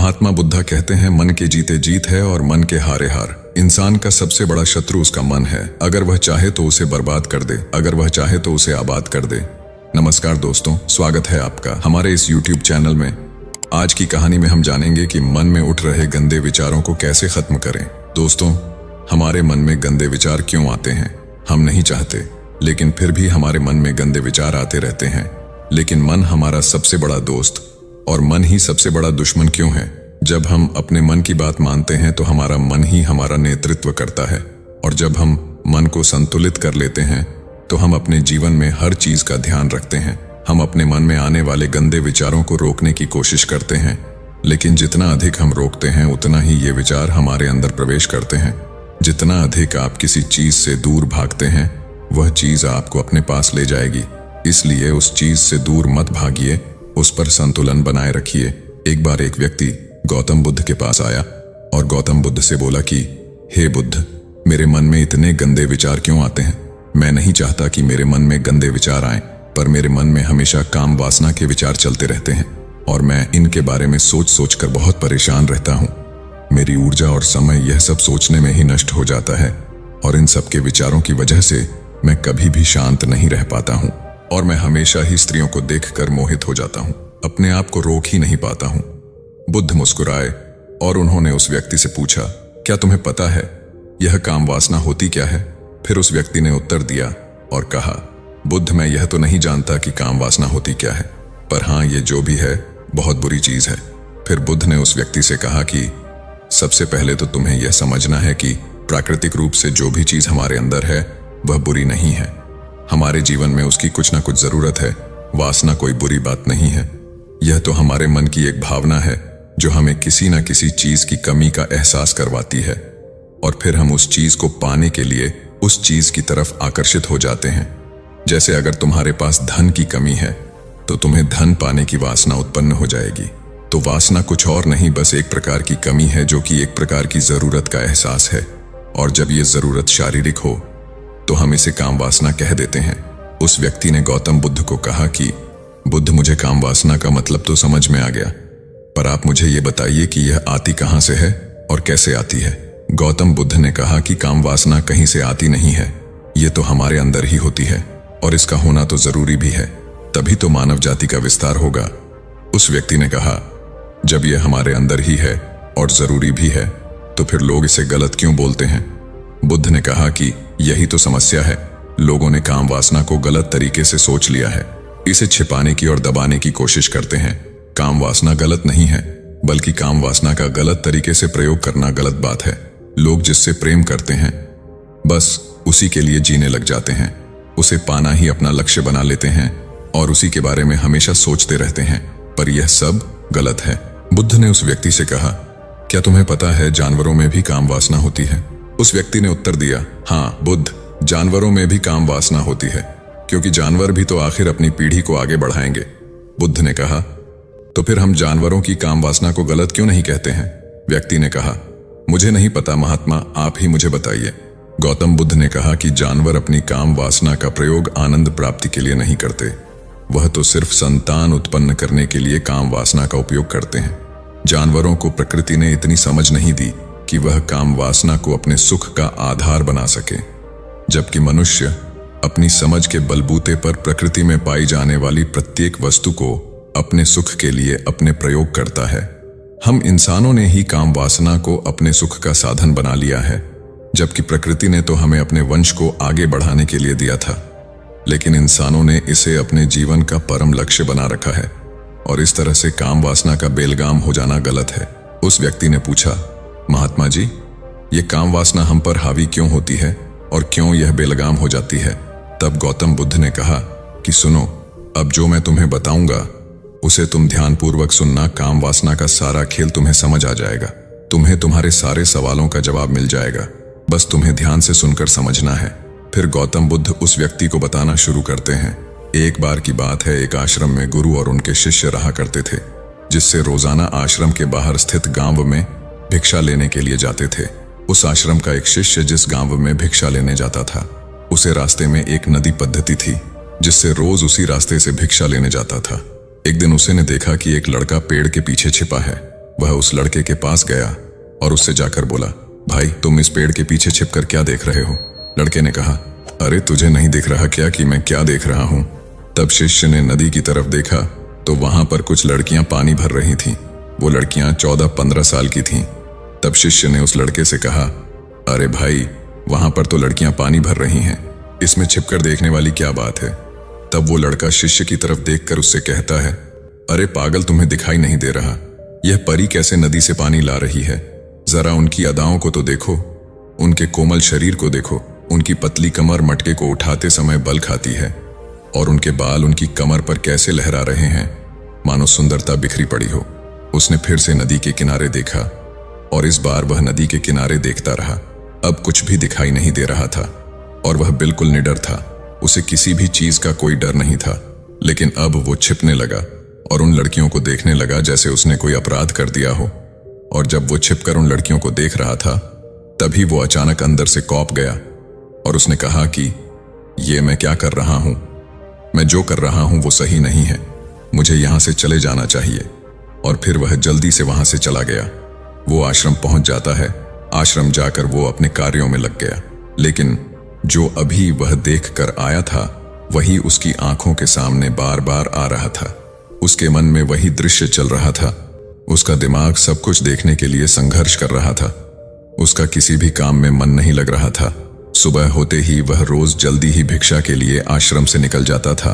महात्मा बुद्धा कहते हैं, मन के जीते जीत है और मन के हारे हार। इंसान का सबसे बड़ा शत्रु उसका मन है। अगर वह चाहे तो उसे बर्बाद कर दे, अगर वह चाहे तो उसे आबाद कर दे। नमस्कार दोस्तों, स्वागत है आपका हमारे इस YouTube चैनल में। आज की कहानी में हम जानेंगे कि मन में उठ रहे गंदे विचारों को कैसे खत्म करें। दोस्तों, हमारे मन में गंदे विचार क्यों आते हैं? हम नहीं चाहते, लेकिन फिर भी हमारे मन में गंदे विचार आते रहते हैं। लेकिन मन हमारा सबसे बड़ा दोस्त और मन ही सबसे बड़ा दुश्मन क्यों है? जब हम अपने मन की बात मानते हैं तो हमारा मन ही हमारा नेतृत्व करता है, और जब हम मन को संतुलित कर लेते हैं तो हम अपने जीवन में हर चीज का ध्यान रखते हैं। हम अपने मन में आने वाले गंदे विचारों को रोकने की कोशिश करते हैं, लेकिन जितना अधिक हम रोकते हैं उतना ही ये विचार हमारे अंदर प्रवेश करते हैं। जितना अधिक आप किसी चीज से दूर भागते हैं, वह चीज आपको अपने पास ले जाएगी। इसलिए उस चीज से दूर मत भागिए, उस पर संतुलन बनाए रखिए। एक बार एक व्यक्ति गौतम बुद्ध के पास आया और गौतम बुद्ध से बोला कि हे बुद्ध, मेरे मन में इतने गंदे विचार क्यों आते हैं? मैं नहीं चाहता कि मेरे मन में गंदे विचार आएं, पर मेरे मन में हमेशा काम वासना के विचार चलते रहते हैं और मैं इनके बारे में सोच सोच कर बहुत परेशान रहता हूँ। मेरी ऊर्जा और समय यह सब सोचने में ही नष्ट हो जाता है, और इन सब के विचारों की वजह से मैं कभी भी शांत नहीं रह पाता हूँ, और मैं हमेशा ही स्त्रियों को देखकर मोहित हो जाता हूँ। अपने आप को रोक ही नहीं पाता हूँ। बुद्ध मुस्कुराए और उन्होंने उस व्यक्ति से पूछा, क्या तुम्हें पता है यह काम वासना होती क्या है? फिर उस व्यक्ति ने उत्तर दिया और कहा, बुद्ध, मैं यह तो नहीं जानता कि काम वासना होती क्या है, पर हाँ, ये जो भी है बहुत बुरी चीज है। फिर बुद्ध ने उस व्यक्ति से कहा कि सबसे पहले तो तुम्हें यह समझना है कि प्राकृतिक रूप से जो भी चीज हमारे अंदर है वह बुरी नहीं है। हमारे जीवन में उसकी कुछ ना कुछ जरूरत है। वासना कोई बुरी बात नहीं है। यह तो हमारे मन की एक भावना है जो हमें किसी न किसी चीज की कमी का एहसास करवाती है, और फिर हम उस चीज को पाने के लिए उस चीज की तरफ आकर्षित हो जाते हैं। जैसे अगर तुम्हारे पास धन की कमी है तो तुम्हें धन पाने की वासना उत्पन्न हो जाएगी। तो वासना कुछ और नहीं, बस एक प्रकार की कमी है जो कि एक प्रकार की जरूरत का एहसास है, और जब ये जरूरत शारीरिक हो तो हम इसे काम वासना कह देते हैं। उस व्यक्ति ने गौतम बुद्ध को कहा कि बुद्ध, मुझे काम वासना का मतलब तो समझ में आ गया, पर आप मुझे ये बताइए कि यह आती कहां से है और कैसे आती है? गौतम बुद्ध ने कहा कि काम वासना कहीं से आती नहीं है, ये तो हमारे अंदर ही होती है, और इसका होना तो जरूरी भी है, तभी तो मानव जाति का विस्तार होगा। उस व्यक्ति ने कहा, जब यह हमारे अंदर ही है और जरूरी भी है तो फिर लोग इसे गलत क्यों बोलते हैं? बुद्ध ने कहा कि यही तो समस्या है। लोगों ने काम वासना को गलत तरीके से सोच लिया है, इसे छिपाने की और दबाने की कोशिश करते हैं। काम वासना गलत नहीं है, बल्कि काम वासना का गलत तरीके से प्रयोग करना गलत बात है। लोग जिससे प्रेम करते हैं बस उसी के लिए जीने लग जाते हैं, उसे पाना ही अपना लक्ष्य बना लेते हैं और उसी के बारे में हमेशा सोचते रहते हैं, पर यह सब गलत है। बुद्ध ने उस व्यक्ति से कहा, क्या तुम्हें पता है जानवरों में भी काम वासना होती है? उस व्यक्ति ने उत्तर दिया, हाँ बुद्ध, जानवरों में भी काम वासना होती है, क्योंकि जानवर भी तो आखिर अपनी पीढ़ी को आगे बढ़ाएंगे। बुद्ध ने कहा, तो फिर हम जानवरों की काम वासना को गलत क्यों नहीं कहते हैं? व्यक्ति ने कहा, मुझे नहीं पता महात्मा, आप ही मुझे बताइए। गौतम बुद्ध ने कहा कि जानवर अपनी काम वासना का प्रयोग आनंद प्राप्ति के लिए नहीं करते, वह तो सिर्फ संतान उत्पन्न करने के लिए काम वासना का उपयोग करते हैं। जानवरों को प्रकृति ने इतनी समझ नहीं दी कि वह काम वासना को अपने सुख का आधार बना सके, जबकि मनुष्य अपनी समझ के बलबूते पर प्रकृति में पाई जाने वाली प्रत्येक वस्तु को अपने सुख के लिए अपने प्रयोग करता है। हम इंसानों ने ही काम वासना को अपने सुख का साधन बना लिया है, जबकि प्रकृति ने तो हमें अपने वंश को आगे बढ़ाने के लिए दिया था, लेकिन इंसानों ने इसे अपने जीवन का परम लक्ष्य बना रखा है, और इस तरह से काम वासना का बेलगाम हो जाना गलत है। उस व्यक्ति ने पूछा, महात्मा जी, ये काम वासना हम पर हावी क्यों होती है और क्यों यह बेलगाम हो जाती है? तब गौतम बुद्ध ने कहा कि सुनो, अब जो मैं तुम्हें बताऊंगा उसे तुम ध्यानपूर्वक सुनना। काम वासना का सारा खेल तुम्हें समझ आ जाएगा, तुम्हें तुम्हारे सारे सवालों का जवाब मिल जाएगा, बस तुम्हें ध्यान से सुनकर समझना है। फिर गौतम बुद्ध उस व्यक्ति को बताना शुरू करते हैं। एक बार की बात है, एक आश्रम में गुरु और उनके शिष्य रहा करते थे, जिससे रोजाना आश्रम के बाहर स्थित गांव में भिक्षा लेने के लिए जाते थे। उस आश्रम का एक शिष्य जिस गांव में भिक्षा लेने जाता था, उसे रास्ते में एक नदी पद्धति थी, जिससे रोज उसी रास्ते से भिक्षा लेने जाता था। एक दिन उसे ने देखा कि एक लड़का पेड़ के पीछे छिपा है। वह उस लड़के के पास गया और उससे जाकर बोला, भाई तुम इस पेड़ के पीछे छिपकर क्या देख रहे हो? लड़के ने कहा, अरे तुझे नहीं दिख रहा क्या कि मैं क्या देख रहा हूं? तब शिष्य ने नदी की तरफ देखा तो वहां पर कुछ लड़कियां पानी भर रही थीं। वो लड़कियां 14-15 साल की थीं। तब शिष्य ने उस लड़के से कहा, अरे भाई वहां पर तो लड़कियां पानी भर रही हैं, इसमें छिपकर देखने वाली क्या बात है? तब वो लड़का शिष्य की तरफ देखकर उससे कहता है, अरे पागल, तुम्हें दिखाई नहीं दे रहा? यह परी कैसे नदी से पानी ला रही है? जरा उनकी अदाओं को तो देखो, उनके कोमल शरीर को देखो, उनकी पतली कमर मटके को उठाते समय बल खाती है और उनके बाल उनकी कमर पर कैसे लहरा रहे हैं, मानो सुंदरता बिखरी पड़ी हो। उसने फिर से नदी के किनारे देखा और इस बार वह नदी के किनारे देखता रहा। अब कुछ भी दिखाई नहीं दे रहा था और वह बिल्कुल निडर था। उसे किसी भी चीज का कोई डर नहीं था। लेकिन अब वो छिपने लगा और उन लड़कियों को देखने लगा जैसे उसने कोई अपराध कर दिया हो। और जब वो छिपकर उन लड़कियों को देख रहा था तभी वो अचानक अंदर से कौंप गया और उसने कहा कि ये मैं क्या कर रहा हूं? मैं जो कर रहा हूं वो सही नहीं है, मुझे यहां से चले जाना चाहिए। और फिर वह जल्दी से वहां से चला गया। वो आश्रम पहुंच जाता है। आश्रम जाकर वो अपने कार्यों में लग गया। लेकिन जो अभी वह देख कर आया था वही उसकी आंखों के सामने बार बार आ रहा था। उसके मन में वही दृश्य चल रहा था। उसका दिमाग सब कुछ देखने के लिए संघर्ष कर रहा था। उसका किसी भी काम में मन नहीं लग रहा था। सुबह होते ही वह रोज जल्दी ही भिक्षा के लिए आश्रम से निकल जाता था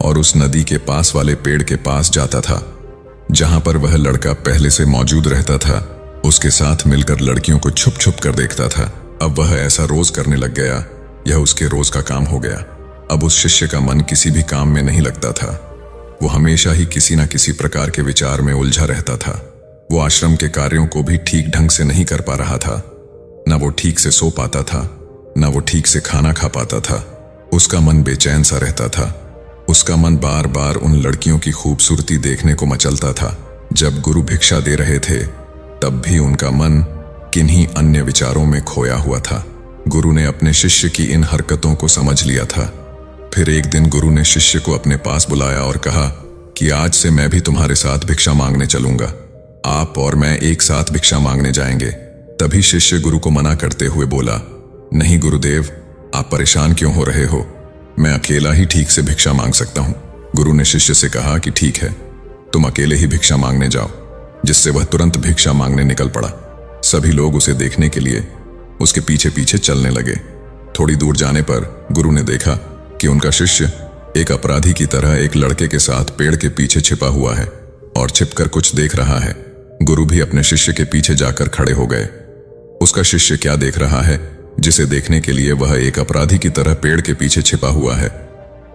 और उस नदी के पास वाले पेड़ के पास जाता था जहां पर वह लड़का पहले से मौजूद रहता था। उसके साथ मिलकर लड़कियों को छुप छुप कर देखता था। अब वह ऐसा रोज करने लग गया। यह उसके रोज का काम हो गया। अब उस शिष्य का मन किसी भी काम में नहीं लगता था। वो हमेशा ही किसी न किसी प्रकार के विचार में उलझा रहता था। वो आश्रम के कार्यों को भी ठीक ढंग से नहीं कर पा रहा था। न वो ठीक से सो पाता था, न वो ठीक से खाना खा पाता था। उसका मन बेचैन सा रहता था। उसका मन बार बार उन लड़कियों की खूबसूरती देखने को मचलता था। जब गुरु भिक्षा दे रहे थे तब भी उनका मन किन्हीं अन्य विचारों में खोया हुआ था। गुरु ने अपने शिष्य की इन हरकतों को समझ लिया था। फिर एक दिन गुरु ने शिष्य को अपने पास बुलाया और कहा कि आज से मैं भी तुम्हारे साथ भिक्षा मांगने चलूंगा। आप और मैं एक साथ भिक्षा मांगने जाएंगे। तभी शिष्य गुरु को मना करते हुए बोला, नहीं गुरुदेव, आप परेशान क्यों हो रहे हो? मैं अकेला ही ठीक से भिक्षा मांग सकता हूं। गुरु ने शिष्य से कहा कि ठीक है, तुम अकेले ही भिक्षा मांगने जाओ। जिससे वह तुरंत भिक्षा मांगने निकल पड़ा। सभी लोग उसे देखने के लिए उसके पीछे पीछे चलने लगे। थोड़ी दूर जाने पर गुरु ने देखा कि उनका शिष्य एक अपराधी की तरह एक लड़के के साथ पेड़ के पीछे छिपा हुआ है और छिपकर कुछ देख रहा है। गुरु भी अपने शिष्य के पीछे जाकर खड़े हो गए। उसका शिष्य क्या देख रहा है जिसे देखने के लिए वह एक अपराधी की तरह पेड़ के पीछे छिपा हुआ है?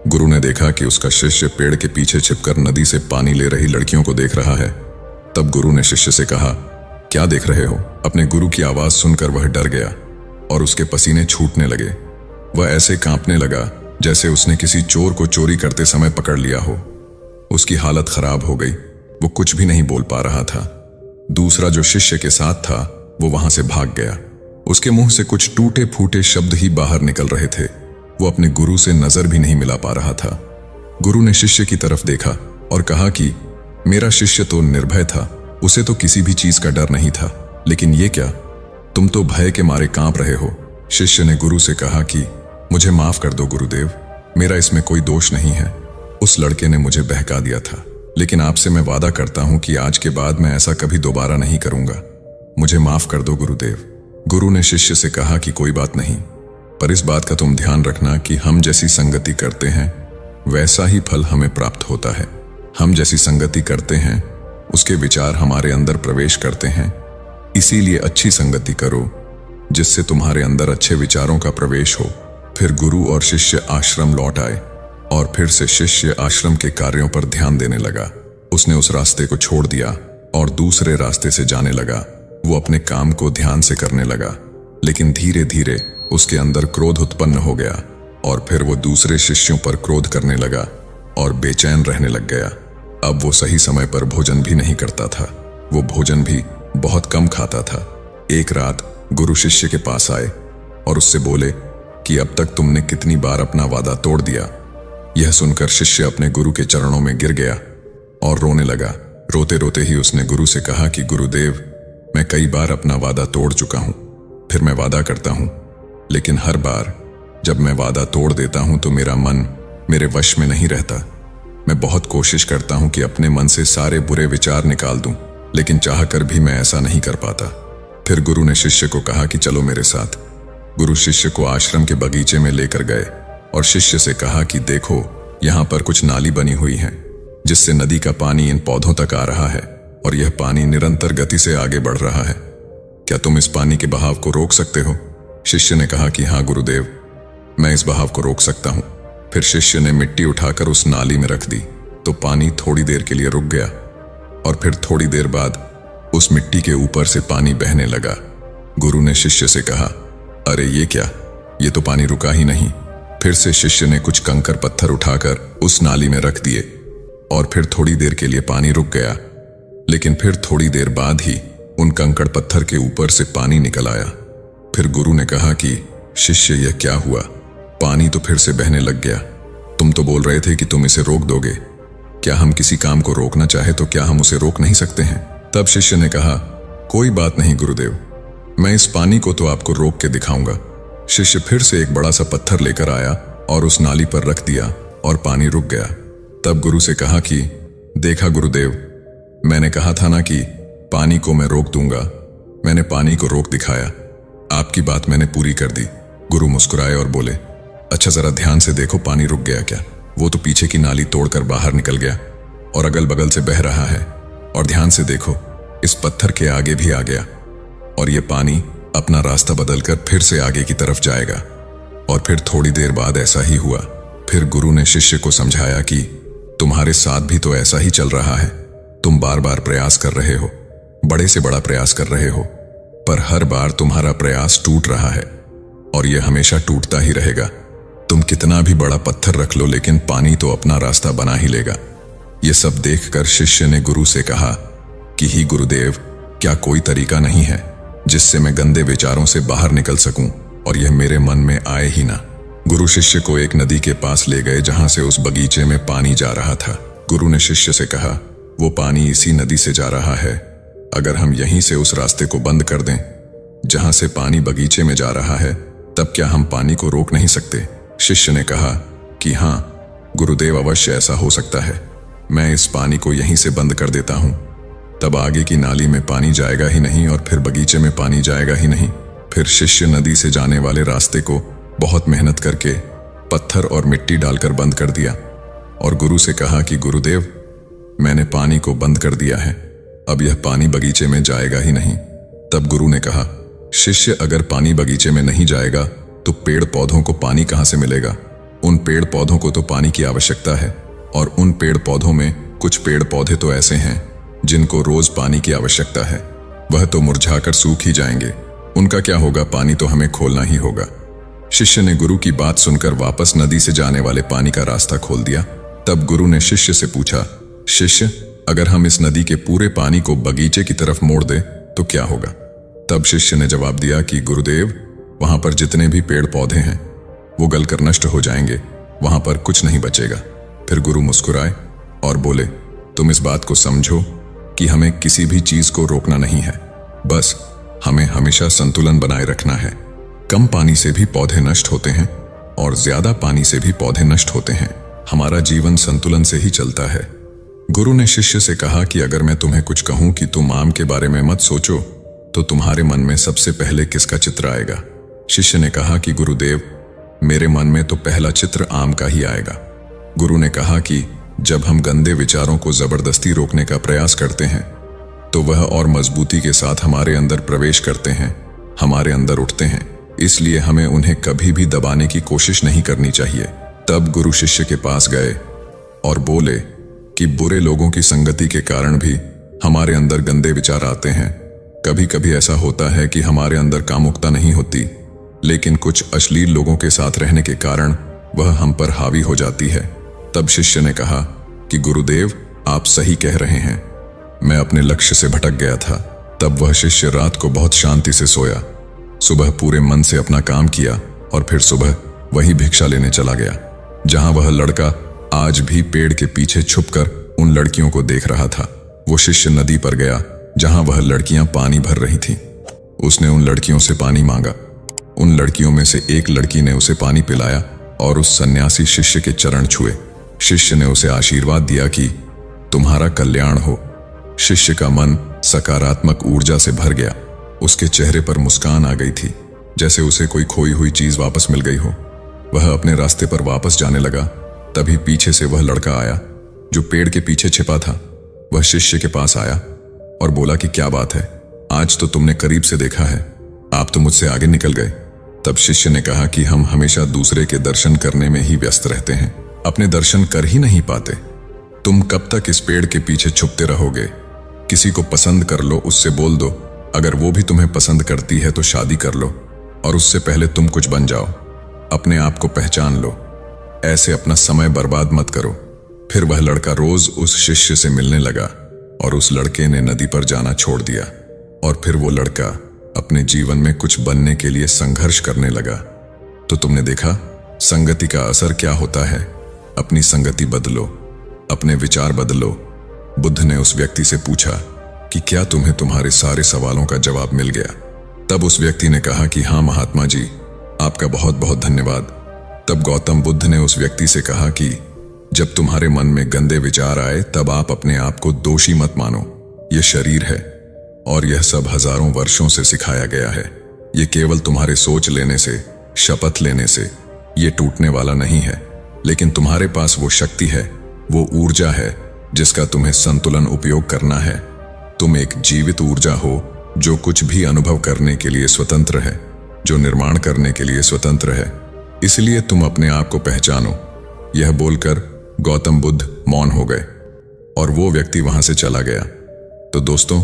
गुरु ने देखा कि उसका शिष्य पेड़ के पीछे छिपकर नदी से पानी ले रही लड़कियों को देख रहा है। तब गुरु ने शिष्य से कहा, क्या देख रहे हो? अपने गुरु की आवाज सुनकर वह डर गया और उसके पसीने छूटने लगे। वह ऐसे कांपने लगा जैसे उसने किसी चोर को चोरी करते समय पकड़ लिया हो। उसकी हालत खराब हो गई। वो कुछ भी नहीं बोल पा रहा था। दूसरा जो शिष्य के साथ था वो वहां से भाग गया। उसके मुंह से कुछ टूटे फूटे शब्द ही बाहर निकल रहे थे। वो अपने गुरु से नजर भी नहीं मिला पा रहा था। गुरु ने शिष्य की तरफ देखा और कहा कि मेरा शिष्य तो निर्भय था, उसे तो किसी भी चीज का डर नहीं था, लेकिन ये क्या, तुम तो भय के मारे कांप रहे हो। शिष्य ने गुरु से कहा कि मुझे माफ कर दो गुरुदेव, मेरा इसमें कोई दोष नहीं है। उस लड़के ने मुझे बहका दिया था, लेकिन आपसे मैं वादा करता हूं कि आज के बाद मैं ऐसा कभी दोबारा नहीं करूंगा। मुझे माफ कर दो गुरुदेव। गुरु ने शिष्य से कहा कि कोई बात नहीं, पर इस बात का तुम ध्यान रखना कि हम जैसी संगति करते हैं वैसा ही फल हमें प्राप्त होता है। हम जैसी संगति करते हैं उसके विचार हमारे अंदर प्रवेश करते हैं। इसीलिए अच्छी संगति करो जिससे तुम्हारे अंदर अच्छे विचारों का प्रवेश हो। फिर गुरु और शिष्य आश्रम लौट आए और फिर से शिष्य आश्रम के कार्यों पर ध्यान देने लगा। उसने उस रास्ते को छोड़ दिया और दूसरे रास्ते से जाने लगा। वो अपने काम को ध्यान से करने लगा, लेकिन धीरे धीरे उसके अंदर क्रोध उत्पन्न हो गया और फिर वो दूसरे शिष्यों पर क्रोध करने लगा और बेचैन रहने लग गया। अब वो सही समय पर भोजन भी नहीं करता था। वो भोजन भी बहुत कम खाता था। एक रात गुरु शिष्य के पास आए और उससे बोले कि अब तक तुमने कितनी बार अपना वादा तोड़ दिया। यह सुनकर शिष्य अपने गुरु के चरणों में गिर गया और रोने लगा। रोते रोते ही उसने गुरु से कहा कि गुरुदेव, मैं कई बार अपना वादा तोड़ चुका हूं। फिर मैं वादा करता हूं, लेकिन हर बार जब मैं वादा तोड़ देता हूं तो मेरा मन मेरे वश में नहीं रहता। मैं बहुत कोशिश करता हूं कि अपने मन से सारे बुरे विचार निकाल दूं, लेकिन चाहकर भी मैं ऐसा नहीं कर पाता। फिर गुरु ने शिष्य को कहा कि चलो मेरे साथ। गुरु शिष्य को आश्रम के बगीचे में लेकर गए और शिष्य से कहा कि देखो, यहाँ पर कुछ नाली बनी हुई है जिससे नदी का पानी इन पौधों तक आ रहा है और यह पानी निरंतर गति से आगे बढ़ रहा है। क्या तुम इस पानी के बहाव को रोक सकते हो? शिष्य ने कहा कि हाँ गुरुदेव, मैं इस बहाव को रोक सकता हूं। फिर शिष्य ने मिट्टी उठाकर उस नाली में रख दी तो पानी थोड़ी देर के लिए रुक गया और फिर थोड़ी देर बाद उस मिट्टी के ऊपर से पानी बहने लगा। गुरु ने शिष्य से कहा, अरे ये क्या, ये तो पानी रुका ही नहीं। फिर से शिष्य ने कुछ कंकर पत्थर उठाकर उस नाली में रख दिए और फिर थोड़ी देर के लिए पानी रुक गया, लेकिन फिर थोड़ी देर बाद ही उन कंकड़ पत्थर के ऊपर से पानी निकल आया। फिर गुरु ने कहा कि शिष्य, यह क्या हुआ? पानी तो फिर से बहने लग गया। तुम तो बोल रहे थे कि तुम इसे रोक दोगे। क्या हम किसी काम को रोकना चाहे तो क्या हम उसे रोक नहीं सकते हैं? तब शिष्य ने कहा, कोई बात नहीं गुरुदेव, मैं इस पानी को तो आपको रोक के दिखाऊंगा। शिष्य फिर से एक बड़ा सा पत्थर लेकर आया और उस नाली पर रख दिया और पानी रुक गया। तब गुरु से कहा कि देखा गुरुदेव, मैंने कहा था ना कि पानी को मैं रोक दूंगा। मैंने पानी को रोक दिखाया। आपकी बात मैंने पूरी कर दी। गुरु मुस्कुराए और बोले, अच्छा जरा ध्यान से देखो, पानी रुक गया क्या? वो तो पीछे की नाली तोड़कर बाहर निकल गया और अगल बगल से बह रहा है। और ध्यान से देखो, इस पत्थर के आगे भी आ गया और ये पानी अपना रास्ता बदलकर फिर से आगे की तरफ जाएगा। और फिर थोड़ी देर बाद ऐसा ही हुआ। फिर गुरु ने शिष्य को समझाया कि तुम्हारे साथ भी तो ऐसा ही चल रहा है। तुम बार बार प्रयास कर रहे हो, बड़े से बड़ा प्रयास कर रहे हो, पर हर बार तुम्हारा प्रयास टूट रहा है और यह हमेशा टूटता ही रहेगा। तुम कितना भी बड़ा पत्थर रख लो, लेकिन पानी तो अपना रास्ता बना ही लेगा। यह सब देखकर शिष्य ने गुरु से कहा कि ही गुरुदेव, क्या कोई तरीका नहीं है जिससे मैं गंदे विचारों से बाहर निकल सकूं और यह मेरे मन में आए ही ना? गुरु शिष्य को एक नदी के पास ले गए जहां से उस बगीचे में पानी जा रहा था। गुरु ने शिष्य से कहा, वो पानी इसी नदी से जा रहा है। अगर हम यहीं से उस रास्ते को बंद कर दें जहां से पानी बगीचे में जा रहा है, तब क्या हम पानी को रोक नहीं सकते? शिष्य ने कहा कि हाँ गुरुदेव, अवश्य ऐसा हो सकता है। मैं इस पानी को यहीं से बंद कर देता हूं, तब आगे की नाली में पानी जाएगा ही नहीं और फिर बगीचे में पानी जाएगा ही नहीं। फिर शिष्य नदी से जाने वाले रास्ते को बहुत मेहनत करके पत्थर और मिट्टी डालकर बंद कर दिया और गुरु से कहा कि गुरुदेव, मैंने पानी को बंद कर दिया है, अब यह पानी बगीचे में जाएगा ही नहीं। तब गुरु ने कहा, शिष्य, अगर पानी बगीचे में नहीं जाएगा तो पेड़ पौधों को पानी कहां से मिलेगा? उन पेड़ पौधों को तो पानी की आवश्यकता है और उन पेड़ पौधों में कुछ पेड़ पौधे तो ऐसे हैं जिनको रोज पानी की आवश्यकता है। वह तो मुरझाकर सूख ही जाएंगे, उनका क्या होगा? पानी तो हमें खोलना ही होगा। शिष्य ने गुरु की बात सुनकर वापस नदी से जाने वाले पानी का रास्ता खोल दिया। तब गुरु ने शिष्य से पूछा, शिष्य, अगर हम इस नदी के पूरे पानी को बगीचे की तरफ मोड़ दें तो क्या होगा? तब शिष्य ने जवाब दिया कि गुरुदेव, वहां पर जितने भी पेड़ पौधे हैं वो गलकर नष्ट हो जाएंगे, वहां पर कुछ नहीं बचेगा। फिर गुरु मुस्कुराए और बोले, तुम इस बात को समझो कि हमें किसी भी चीज को रोकना नहीं है, बस हमें हमेशा संतुलन बनाए रखना है। कम पानी से भी पौधे नष्ट होते हैं और ज्यादा पानी से भी पौधे नष्ट होते हैं। हमारा जीवन संतुलन से ही चलता है। गुरु ने शिष्य से कहा कि अगर मैं तुम्हें कुछ कहूं कि तुम आम के बारे में मत सोचो, तो तुम्हारे मन में सबसे पहले किसका चित्र आएगा? शिष्य ने कहा कि गुरुदेव, मेरे मन में तो पहला चित्र आम का ही आएगा। गुरु ने कहा कि जब हम गंदे विचारों को जबरदस्ती रोकने का प्रयास करते हैं तो वह और मजबूती के साथ हमारे अंदर प्रवेश करते हैं, हमारे अंदर उठते हैं। इसलिए हमें उन्हें कभी भी दबाने की कोशिश नहीं करनी चाहिए। तब गुरु शिष्य के पास गए और बोले कि बुरे लोगों की संगति के कारण भी हमारे अंदर गंदे विचार आते हैं। कभी कभी ऐसा होता है कि हमारे अंदर कामुकता नहीं होती, लेकिन कुछ अश्लील लोगों के साथ रहने के कारण वह हम पर हावी हो जाती है। तब शिष्य ने कहा कि गुरुदेव, आप सही कह रहे हैं, मैं अपने लक्ष्य से भटक गया था। तब वह शिष्य रात को बहुत शांति से सोया, सुबह पूरे मन से अपना काम किया और फिर सुबह वही भिक्षा लेने चला गया जहां वह लड़का आज भी पेड़ के पीछे छुपकर उन लड़कियों को देख रहा था। वो शिष्य नदी पर गया जहां वह लड़कियां पानी भर रही थीं। उसने उन लड़कियों से पानी मांगा। उन लड़कियों में से एक लड़की ने उसे पानी पिलाया और उस सन्यासी शिष्य के चरण छुए। शिष्य ने उसे आशीर्वाद दिया कि तुम्हारा कल्याण हो। शिष्य का मन सकारात्मक ऊर्जा से भर गया। उसके चेहरे पर मुस्कान आ गई थी, जैसे उसे कोई खोई हुई चीज वापस मिल गई हो। वह अपने रास्ते पर वापस जाने लगा। तभी पीछे से वह लड़का आया जो पेड़ के पीछे छिपा था। वह शिष्य के पास आया और बोला कि क्या बात है, आज तो तुमने करीब से देखा है, आप तो मुझसे आगे निकल गए। तब शिष्य ने कहा कि हम हमेशा दूसरे के दर्शन करने में ही व्यस्त रहते हैं, अपने दर्शन कर ही नहीं पाते। तुम कब तक इस पेड़ के पीछे छुपते रहोगे? किसी को पसंद कर लो, उससे बोल दो, अगर वो भी तुम्हें पसंद करती है तो शादी कर लो, और उससे पहले तुम कुछ बन जाओ। अपने आप को पहचान लो, ऐसे अपना समय बर्बाद मत करो। फिर वह लड़का रोज उस शिष्य से मिलने लगा और उस लड़के ने नदी पर जाना छोड़ दिया। और फिर वो लड़का अपने जीवन में कुछ बनने के लिए संघर्ष करने लगा। तो तुमने देखा संगति का असर क्या होता है। अपनी संगति बदलो, अपने विचार बदलो। बुद्ध ने उस व्यक्ति से पूछा कि क्या तुम्हें तुम्हारे सारे सवालों का जवाब मिल गया? तब उस व्यक्ति ने कहा कि हाँ महात्मा जी, आपका बहुत बहुत धन्यवाद। तब गौतम बुद्ध ने उस व्यक्ति से कहा कि जब तुम्हारे मन में गंदे विचार आए तब आप अपने आप को दोषी मत मानो। यह शरीर है और यह सब हजारों वर्षों से सिखाया गया है। यह केवल तुम्हारे सोच लेने से, शपथ लेने से ये टूटने वाला नहीं है, लेकिन तुम्हारे पास वो शक्ति है, वो ऊर्जा है जिसका तुम्हें संतुलन उपयोग करना है। तुम एक जीवित ऊर्जा हो जो कुछ भी अनुभव करने के लिए स्वतंत्र है, जो निर्माण करने के लिए स्वतंत्र है। इसलिए तुम अपने आप को पहचानो। यह बोलकर गौतम बुद्ध मौन हो गए और वो व्यक्ति वहां से चला गया। तो दोस्तों,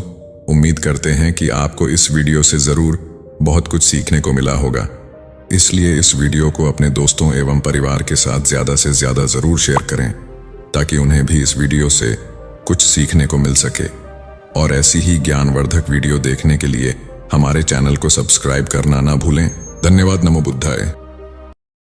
उम्मीद करते हैं कि आपको इस वीडियो से जरूर बहुत कुछ सीखने को मिला होगा। इसलिए इस वीडियो को अपने दोस्तों एवं परिवार के साथ ज्यादा से ज्यादा जरूर शेयर करें, ताकि उन्हें भी इस वीडियो से कुछ सीखने को मिल सके। और ऐसी ही ज्ञानवर्धक वीडियो देखने के लिए हमारे चैनल को सब्सक्राइब करना ना भूलें। धन्यवाद। नमो बुद्धाय।